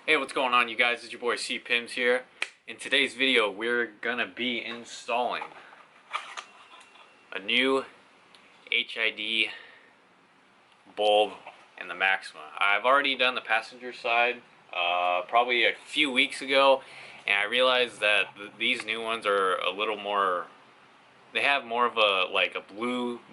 Hey, what's going on, you guys? It's your boy C Pims here. In today's video, we're gonna be installing a new HID bulb in the Maxima. I've already done the passenger side probably a few weeks ago, and I realized that these new ones are a little more. They have more of a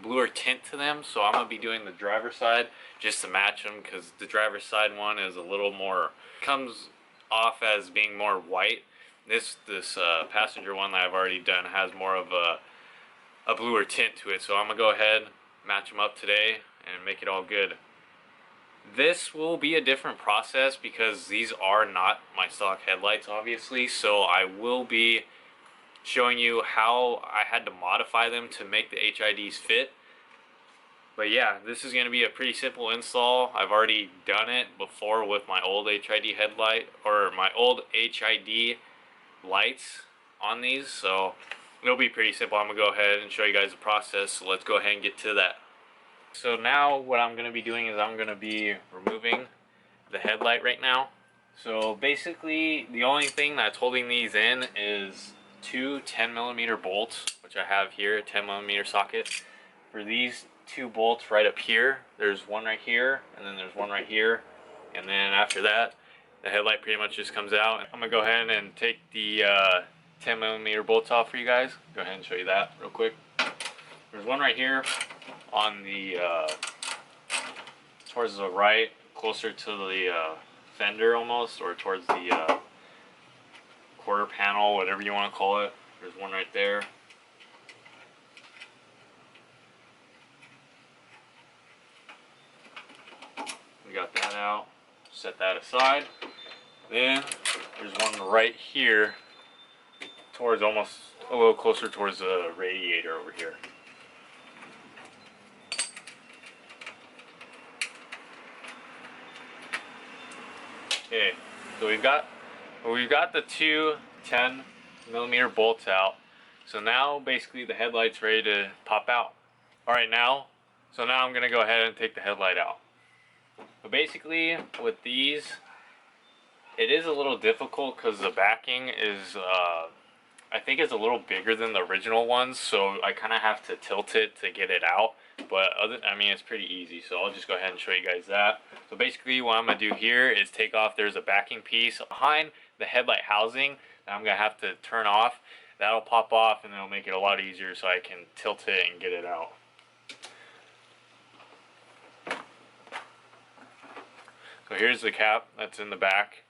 bluer tint to them, so I'm gonna be doing the driver's side just to match them, because the driver's side one is a little more, comes off as being more white. This passenger one that I've already done has more of a bluer tint to it, so I'm gonna go ahead, match them up today, and make it all good. This will be a different process because these are not my stock headlights, obviously, so I will be showing you how I had to modify them to make the HIDs fit. But yeah, this is going to be a pretty simple install. I've already done it before with my old HID headlight, or my old HID lights on these, so it'll be pretty simple. I'm going to go ahead and show you guys the process, so let's go ahead and get to that. So now what I'm going to be doing is I'm going to be removing the headlight right now. So basically the only thing that's holding these in is two 10mm bolts, which I have here, a 10mm socket. For these two bolts right up here, there's one right here, and then there's one right here, and then after that the headlight pretty much just comes out. I'm gonna go ahead and take the 10mm bolts off for you guys. Go ahead and show you that real quick. There's one right here on the towards the right, closer to the fender almost, or towards the quarter panel, whatever you want to call it. There's one right there. We got that out. Set that aside. Then there's one right here, towards almost a little closer towards the radiator over here. Okay, so we've got the two 10mm bolts out. So now basically the headlight's ready to pop out. Alright, now I'm gonna go ahead and take the headlight out. But basically with these, it is a little difficult because the backing is I think it's a little bigger than the original ones, so I kind of have to tilt it to get it out. But I mean, it's pretty easy, so I'll just go ahead and show you guys that. So basically what I'm going to do here is take off, there's a backing piece behind the headlight housing that I'm going to have to turn off. That'll pop off and it'll make it a lot easier so I can tilt it and get it out. So here's the cap that's in the back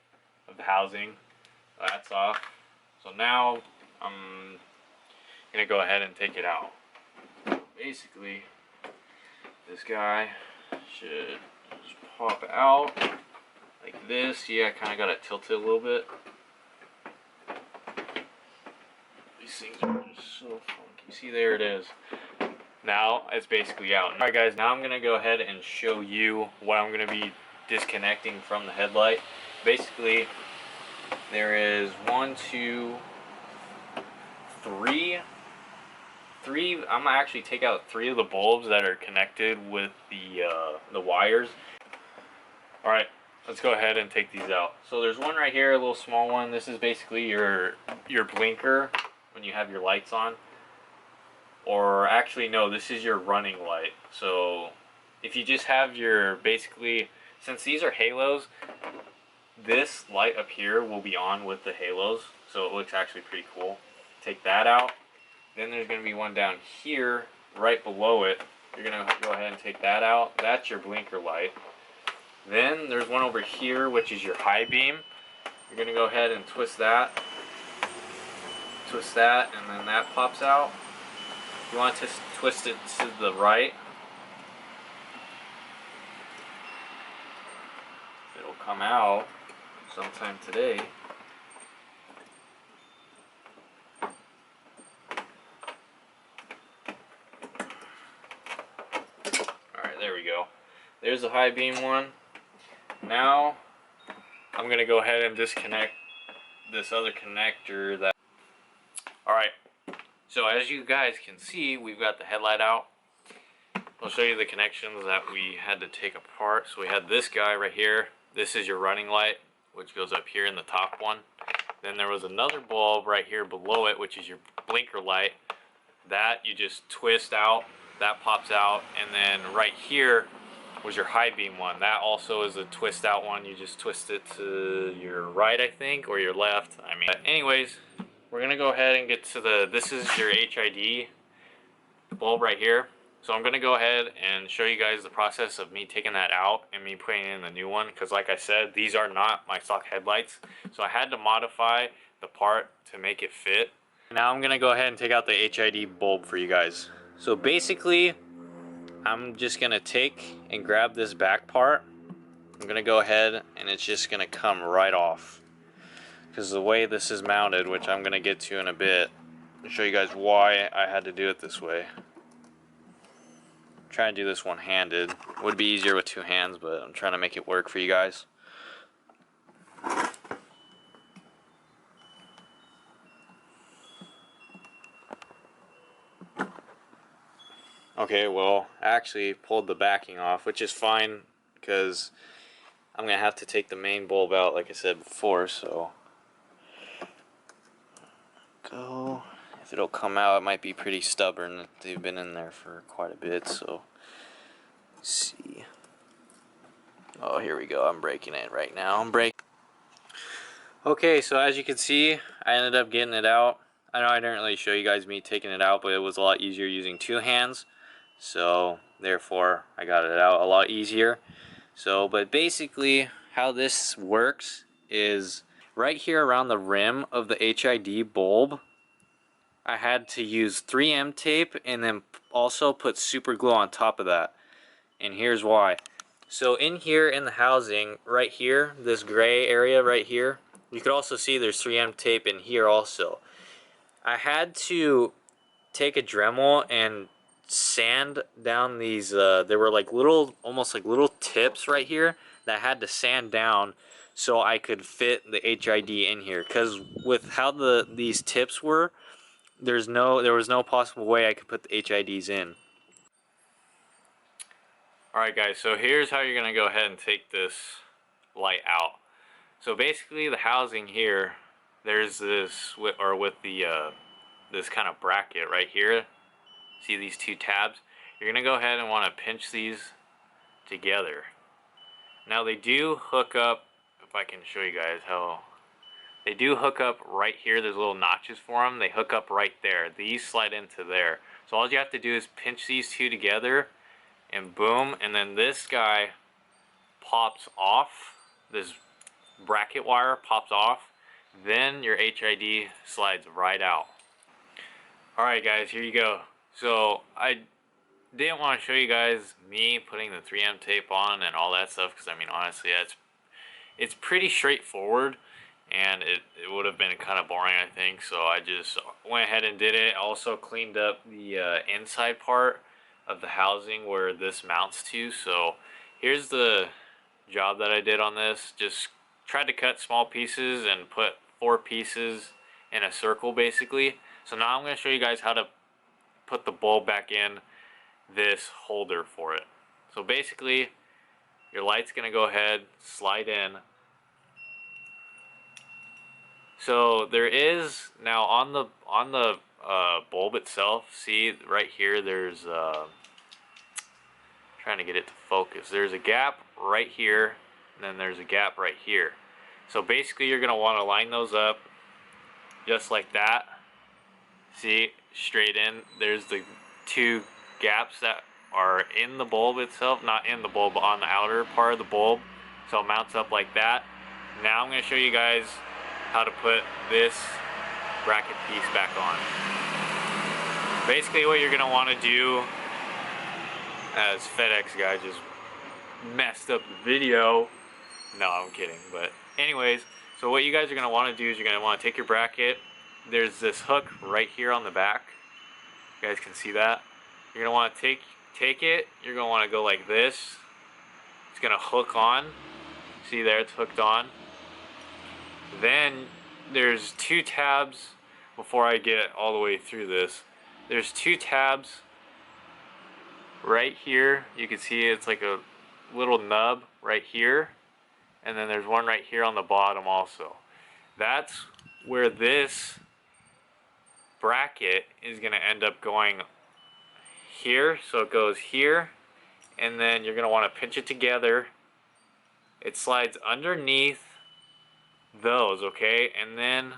of the housing. That's off. So now I'm going to go ahead and take it out. Basically, this guy should just pop out like this. Yeah, I kind of got to tilt it a little bit. These things are just so funky. See, there it is. Now it's basically out. Alright guys, now I'm going to go ahead and show you what I'm going to be disconnecting from the headlight. Basically, there is one, two, three. I'm gonna actually take out three of the bulbs that are connected with the wires. All right, let's go ahead and take these out. So there's one right here, a little small one. This is basically your blinker when you have your lights on. Or actually, no, this is your running light. So if you just have your, basically, since these are halos, this light up here will be on with the halos, so it looks actually pretty cool. Take that out. Then there's going to be one down here right below it. You're going to go ahead and take that out. That's your blinker light. Then there's one over here, which is your high beam. You're going to go ahead and twist that. Twist that, and then that pops out. You want to twist it to the right. It'll come out sometime today. Alright, there we go. There's the high beam one. Now I'm going to go ahead and disconnect this other connector that. Alright, so as you guys can see, we've got the headlight out. I'll show you the connections that we had to take apart. So we had this guy right here. This is your running light. which goes up here in the top one. Then there was another bulb right here below it, which is your blinker light. That you just twist out, that pops out, and then right here was your high beam one. That also is a twist out one. You just twist it to your right, I think, or your left. I mean, anyways, we're gonna go ahead and get to this is your HID bulb right here. So I'm gonna go ahead and show you guys the process of me taking that out and me putting in the new one, because like I said, these are not my stock headlights. So I had to modify the part to make it fit. Now I'm gonna go ahead and take out the HID bulb for you guys. So basically, I'm just gonna take and grab this back part. I'm gonna go ahead and it's just gonna come right off, because the way this is mounted, which I'm gonna get to in a bit, I'll show you guys why I had to do it this way. Try and do this one-handed. Would be easier with two hands, but I'm trying to make it work for you guys. Okay, well, I actually pulled the backing off, which is fine because I'm gonna have to take the main bulb out, like I said before. So go. If it'll come out, it might be pretty stubborn. They've been in there for quite a bit, so let's see. Oh, here we go. I'm breaking it right now. Okay, so as you can see, I ended up getting it out. I know I didn't really show you guys me taking it out, but it was a lot easier using two hands. So therefore, I got it out a lot easier. So, but basically, how this works is right here around the rim of the HID bulb, I had to use 3M tape and then also put super glue on top of that. And here's why. So in here in the housing, right here, this gray area right here, you could also see there's 3M tape in here also. I had to take a Dremel and sand down these, there were like little, almost like little tips right here that I had to sand down so I could fit the HID in here. Because with how these tips were, there was no possible way I could put the HIDs in. Alright guys, so here's how you're going to go ahead and take this light out. So basically the housing here, there's this, with the this kind of bracket right here. See these two tabs? You're going to go ahead and want to pinch these together. Now they do hook up, if I can show you guys how, they do hook up right here. There's little notches for them. They hook up right there. These slide into there. So all you have to do is pinch these two together and boom, and then this guy pops off. This bracket wire pops off. Then your HID slides right out. Alright guys, here you go. So I didn't want to show you guys me putting the 3M tape on and all that stuff, because I mean honestly it's pretty straightforward. And it would have been kind of boring, I think, so I just went ahead and did it. I also cleaned up the inside part of the housing where this mounts to. So here's the job that I did on this. Just tried to cut small pieces and put 4 pieces in a circle basically. So now I'm going to show you guys how to put the bulb back in this holder for it. So basically your light's going to go ahead, slide in. So there is now on the bulb itself, see right here, there's trying to get it to focus. There's a gap right here, and then there's a gap right here. So basically you're going to want to line those up just like that. See, straight in. There's the 2 gaps that are in the bulb itself, not in the bulb, but on the outer part of the bulb. So it mounts up like that. Now I'm going to show you guys how to put this bracket piece back on. Basically what you're going to want to do, as FedEx guy just messed up the video. No, I'm kidding. But anyways, so what you guys are going to want to do is you're going to want to take your bracket. There's this hook right here on the back. You guys can see that. You're going to want to take it. You're going to want to go like this. It's going to hook on. See there, it's hooked on. Then there's 2 tabs. Before I get all the way through this, there's 2 tabs right here. You can see it's like a little nub right here, and then there's one right here on the bottom also. That's where this bracket is going to end up going here. So it goes here, and then you're going to want to pinch it together. It slides underneath those, okay? And then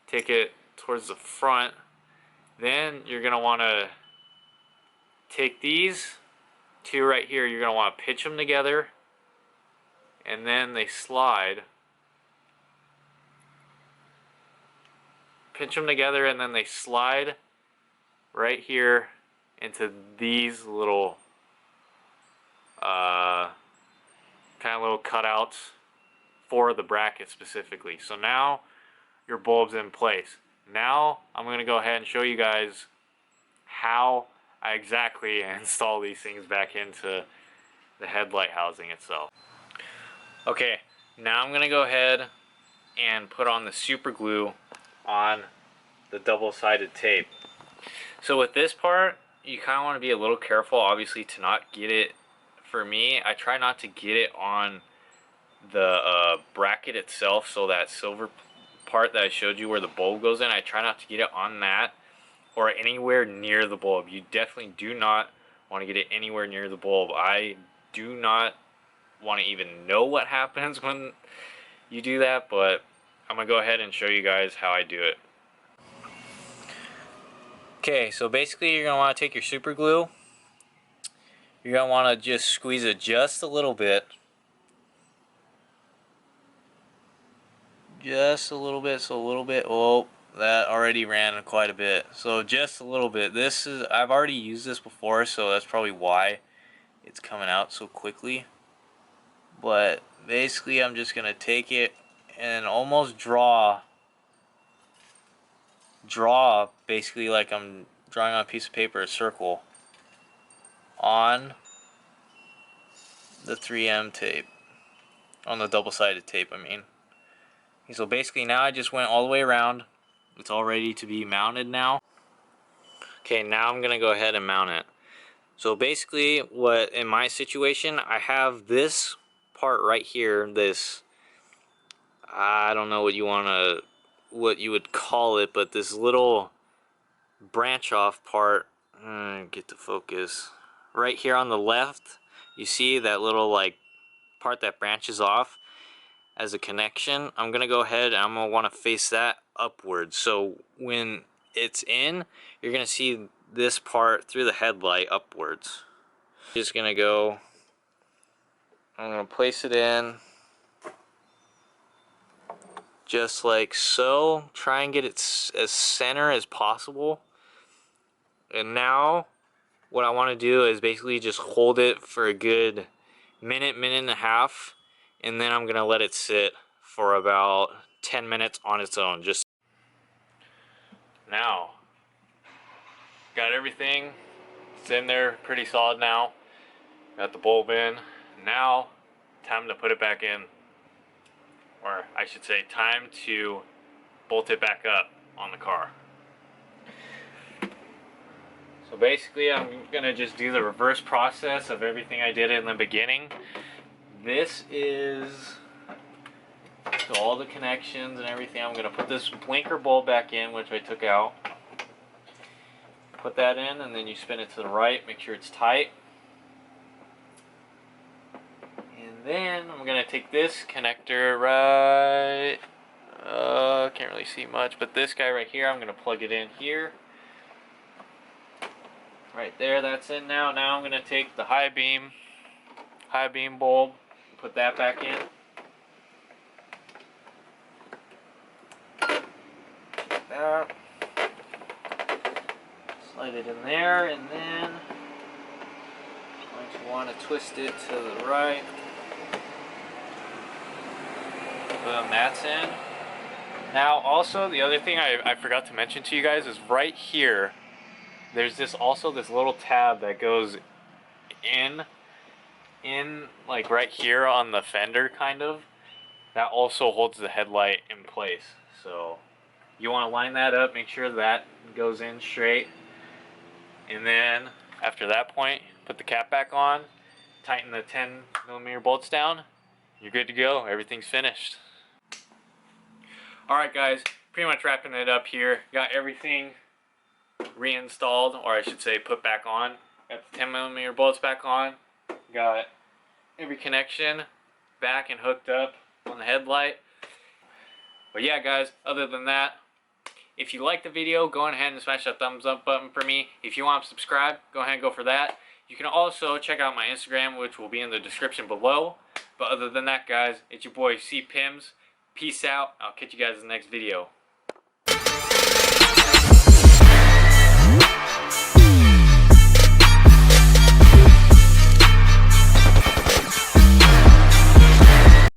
take it towards the front. Then you're going to want to take these two right here, you're going to want to pinch them together, and then they slide. Pinch them together, and then they slide right here into these little kind of little cutouts for the bracket specifically. So now your bulb's in place. Now I'm going to go ahead and show you guys how I exactly install these things back into the headlight housing itself. Okay, now I'm going to go ahead and put on the super glue on the double-sided tape. So with this part, you kind of want to be a little careful, obviously, to not get it. For me, I try not to get it on the bracket itself, so that silver part that I showed you where the bulb goes in, I try not to get it on that or anywhere near the bulb. You definitely do not want to get it anywhere near the bulb. I do not want to even know what happens when you do that, but I'm going to go ahead and show you guys how I do it. Okay, so basically you're going to want to take your super glue. You're going to want to just squeeze it just a little bit. Just a little bit, so a little bit. Oh, that already ran quite a bit. So just a little bit. This is, I've already used this before, so that's probably why it's coming out so quickly. But basically I'm just going to take it and almost draw basically like I'm drawing on a piece of paper, a circle on the 3M tape, on the double-sided tape, I mean. So basically now I just went all the way around. It's all ready to be mounted now. Okay, now I'm gonna go ahead and mount it. So basically, what in my situation, I have this part right here, this, I don't know what you would call it, but this little branch off part, get to focus, right here on the left, you see that little like part that branches off as a connection. I'm gonna go ahead and I'm gonna want to face that upwards, so when it's in, you're gonna see this part through the headlight upwards. Just gonna go, I'm gonna place it in just like so. Try and get it as center as possible. And now what I want to do is basically just hold it for a good minute and a half, and then I'm gonna let it sit for about 10 minutes on its own. Just now got everything, it's in there pretty solid now. Got the bulb in. Now time to put it back in, or I should say time to bolt it back up on the car. So basically I'm gonna just do the reverse process of everything I did in the beginning. This is so all the connections and everything. I'm gonna put this blinker bulb back in, which I took out. Put that in, and then you spin it to the right, make sure it's tight. And then I'm gonna take this connector right, can't really see much, but this guy right here, I'm gonna plug it in here. Right there, that's in now. Now I'm gonna take the high beam bulb, put that back in. Like that. Slide it in there, and then you want to twist it to the right. Boom, that's in. Now also the other thing I forgot to mention to you guys is right here there's this little tab that goes in like right here on the fender, kind of. That also holds the headlight in place. So you want to line that up, make sure that goes in straight, and then after that point put the cap back on, tighten the 10mm bolts down, you're good to go. Everything's finished. Alright guys, pretty much wrapping it up here. Got everything reinstalled, or I should say put back on. Got the 10mm bolts back on. Got every connection back and hooked up on the headlight. But yeah guys, other than that, if you like the video, go ahead and smash that thumbs up button for me. If you want to subscribe, go ahead and go for that. You can also check out my Instagram, which will be in the description below. But other than that guys, it's your boy C Pims. Peace out. I'll catch you guys in the next video.